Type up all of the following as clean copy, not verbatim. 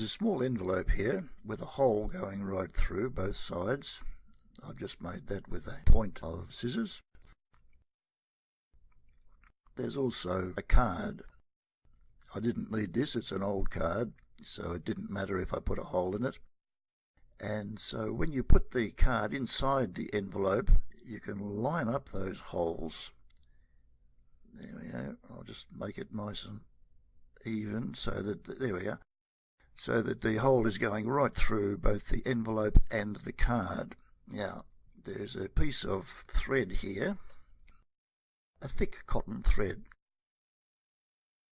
a small envelope here with a hole going right through both sides. I've just made that with a point of scissors. There's also a card. I didn't need this, it's an old card, so it didn't matter if I put a hole in it. And so when you put the card inside the envelope, you can line up those holes. There we go. I'll just make it nice and even so that, there we are, so that the hole is going right through both the envelope and the card. Now, there's a piece of thread here, a thick cotton thread.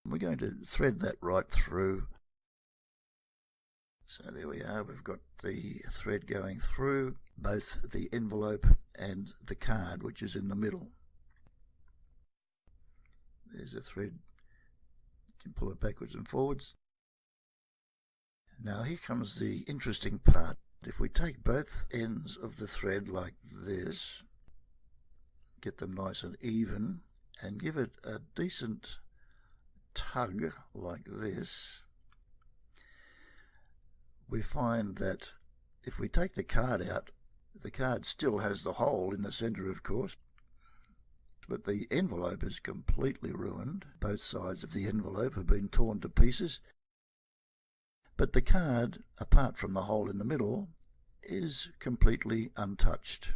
We're going to thread that right through. So there we are, we've got the thread going through both the envelope and the card, which is in the middle. There's a thread, you can pull it backwards and forwards. Now here comes the interesting part. If we take both ends of the thread like this, get them nice and even, and give it a decent tug like this, we find that if we take the card out, the card still has the hole in the center, of course, but the envelope is completely ruined. Both sides of the envelope have been torn to pieces, but the card, apart from the hole in the middle, is completely untouched.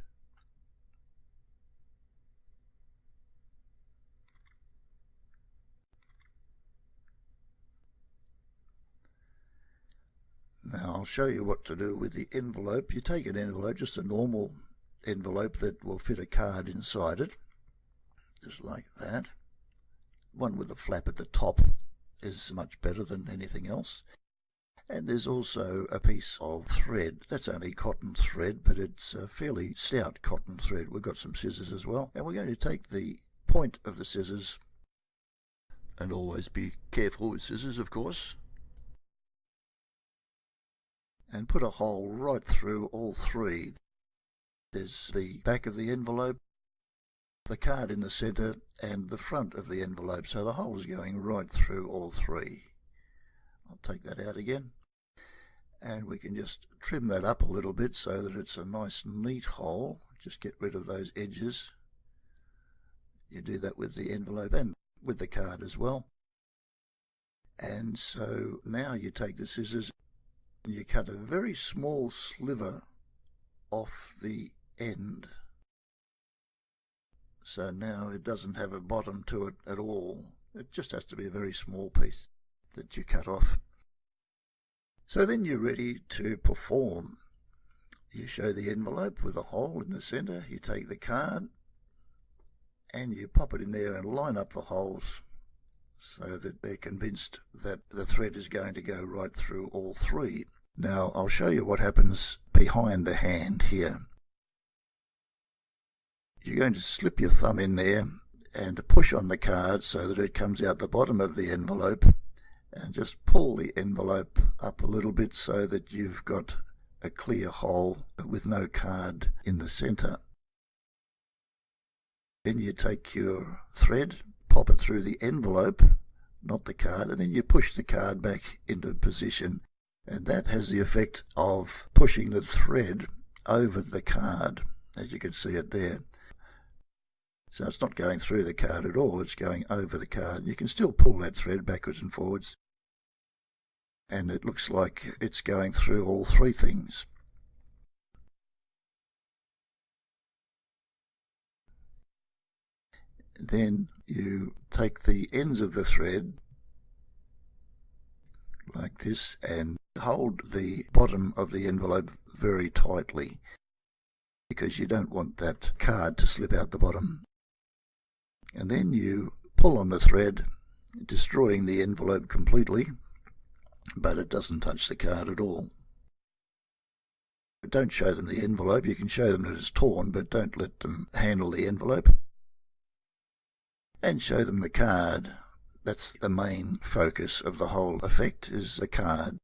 Now I'll show you what to do with the envelope. You take an envelope, just a normal envelope that will fit a card inside it, just like that. One with a flap at the top is much better than anything else. And there's also a piece of thread. That's only cotton thread, but it's a fairly stout cotton thread. We've got some scissors as well, and we're going to take the point of the scissors, and always be careful with scissors, of course, and put a hole right through all three. There's the back of the envelope, the card in the center, and the front of the envelope, so the hole is going right through all three. I'll take that out again, and we can just trim that up a little bit so that it's a nice neat hole. Just get rid of those edges. You do that with the envelope and with the card as well. And so now you take the scissors, you cut a very small sliver off the end, so now it doesn't have a bottom to it at all. It just has to be a very small piece that you cut off. So then you're ready to perform. You show the envelope with a hole in the center, you take the card and you pop it in there and line up the holes so that they're convinced that the thread is going to go right through all three. Now I'll show you what happens behind the hand here. You're going to slip your thumb in there and push on the card so that it comes out the bottom of the envelope, and just pull the envelope up a little bit so that you've got a clear hole with no card in the center. Then you take your thread, pop it through the envelope, not the card, and then you push the card back into position, and that has the effect of pushing the thread over the card, as you can see it there. So it's not going through the card at all, it's going over the card. You can still pull that thread backwards and forwards, and it looks like it's going through all three things. Then you take the ends of the thread like this and hold the bottom of the envelope very tightly, because you don't want that card to slip out the bottom. And then you pull on the thread, destroying the envelope completely, but it doesn't touch the card at all. Don't show them the envelope. You can show them that it's torn, but don't let them handle the envelope. And show them the card. That's the main focus of the whole effect, is the card.